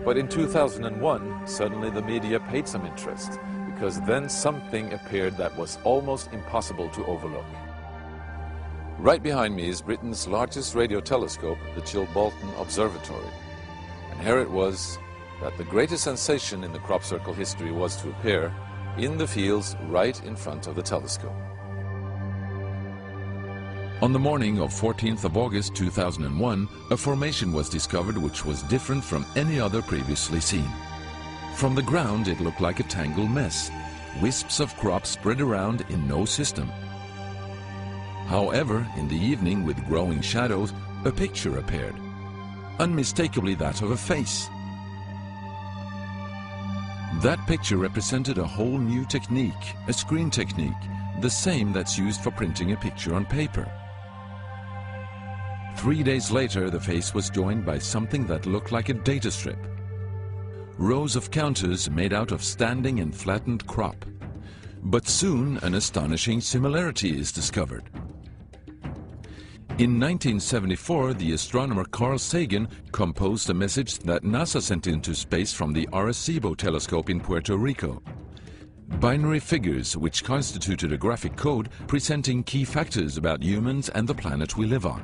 But in 2001, suddenly the media paid some interest, because then something appeared that was almost impossible to overlook. Right behind me is Britain's largest radio telescope, the Chilbolton Observatory. And here it was that the greatest sensation in the crop circle history was to appear in the fields right in front of the telescope. On the morning of 14th of August 2001, a formation was discovered which was different from any other previously seen. From the ground it looked like a tangled mess, wisps of crops spread around in no system. However, in the evening, with growing shadows, a picture appeared, unmistakably that of a face. That picture represented a whole new technique, a screen technique, the same that's used for printing a picture on paper. 3 days later, the face was joined by something that looked like a data strip. Rows of counters made out of standing and flattened crop. But soon an astonishing similarity is discovered. In 1974, the astronomer Carl Sagan composed a message that NASA sent into space from the Arecibo telescope in Puerto Rico. Binary figures which constituted a graphic code presenting key factors about humans and the planet we live on.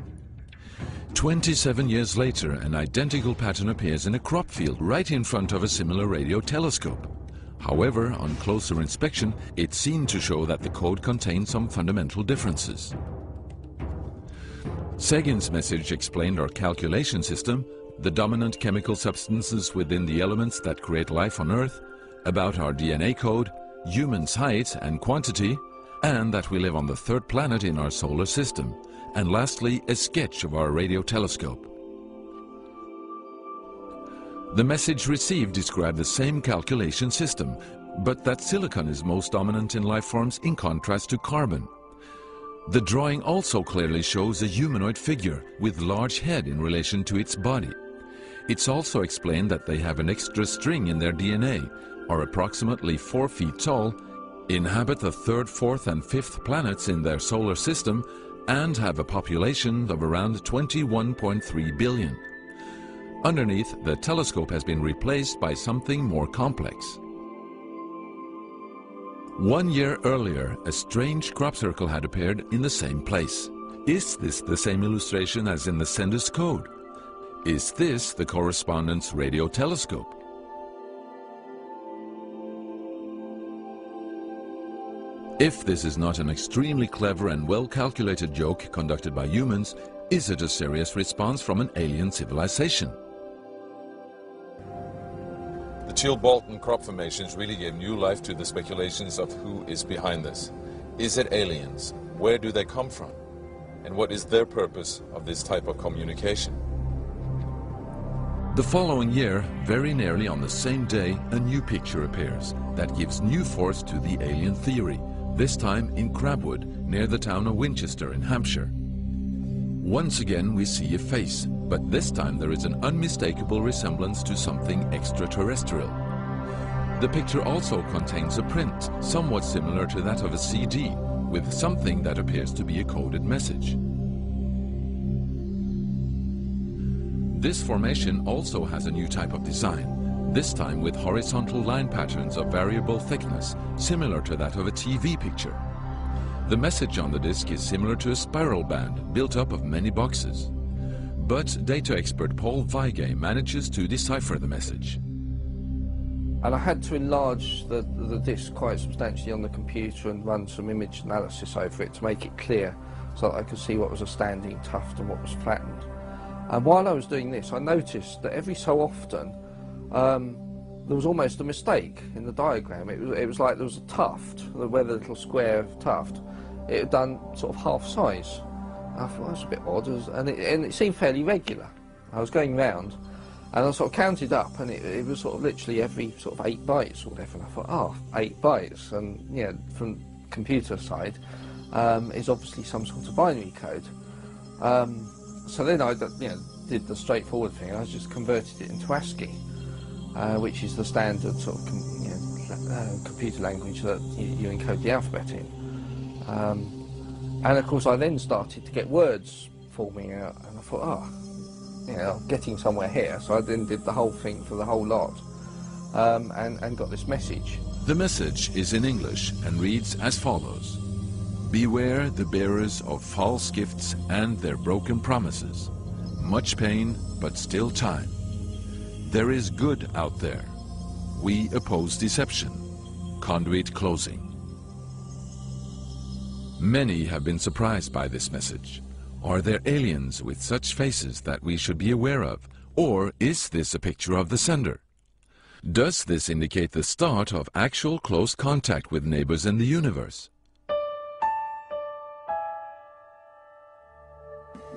27 years later, an identical pattern appears in a crop field right in front of a similar radio telescope. However, on closer inspection, it seemed to show that the code contained some fundamental differences. Sagan's message explained our calculation system, the dominant chemical substances within the elements that create life on Earth, about our DNA code, humans' height and quantity, and that we live on the third planet in our solar system, and lastly, a sketch of our radio telescope. The message received described the same calculation system, but that silicon is most dominant in life forms in contrast to carbon. The drawing also clearly shows a humanoid figure with large head in relation to its body. It's also explained that they have an extra string in their DNA, are approximately 4 feet tall, inhabit the third, fourth and fifth planets in their solar system, and have a population of around 21.3 billion. Underneath, the telescope has been replaced by something more complex. 1 year earlier, a strange crop circle had appeared in the same place. Is this the same illustration as in the sender's code? Is this the correspondent's radio telescope? If this is not an extremely clever and well-calculated joke conducted by humans, is it a serious response from an alien civilization? The Chilbolton crop formations really gave new life to the speculations of who is behind this. Is it aliens? Where do they come from? And what is their purpose of this type of communication? The following year, very nearly on the same day, a new picture appears that gives new force to the alien theory, this time in Crabwood, near the town of Winchester in Hampshire. Once again we see a face, but this time there is an unmistakable resemblance to something extraterrestrial. The picture also contains a print, somewhat similar to that of a CD, with something that appears to be a coded message. This formation also has a new type of design, this time with horizontal line patterns of variable thickness, similar to that of a TV picture. The message on the disc is similar to a spiral band built up of many boxes. But data expert Paul Weige manages to decipher the message. And I had to enlarge the disc quite substantially on the computer and run some image analysis over it to make it clear so that I could see what was a standing tuft and what was flattened. And while I was doing this, I noticed that every so often there was almost a mistake in the diagram. It was like there was a tuft, where the little square tuft, it had done sort of half size. I thought that was a bit odd, and it seemed fairly regular. I was going round, and I sort of counted up, and it was sort of literally every sort of 8 bytes or whatever. And I thought, oh, 8 bytes, and yeah, from computer side, is obviously some sort of binary code. So then I did the straightforward thing. I just converted it into ASCII, which is the standard sort of computer language that you encode the alphabet in. And of course I then started to get words forming out, and I thought, oh, you know, getting somewhere here. So I then did the whole thing for the whole lot, and got this message. The message is in English and reads as follows: Beware the bearers of false gifts and their broken promises. Much pain, but still time. There is good out there. We oppose deception. Conduit closing. Many have been surprised by this message. Are there aliens with such faces that we should be aware of? Or is this a picture of the sender? Does this indicate the start of actual close contact with neighbors in the universe?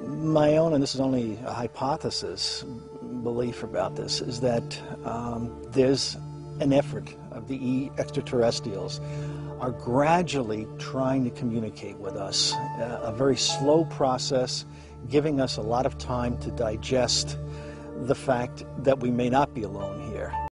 My own, and this is only a hypothesis, belief about this, is that there's an effort of the extraterrestrials are gradually trying to communicate with us. A very slow process, giving us a lot of time to digest the fact that we may not be alone here.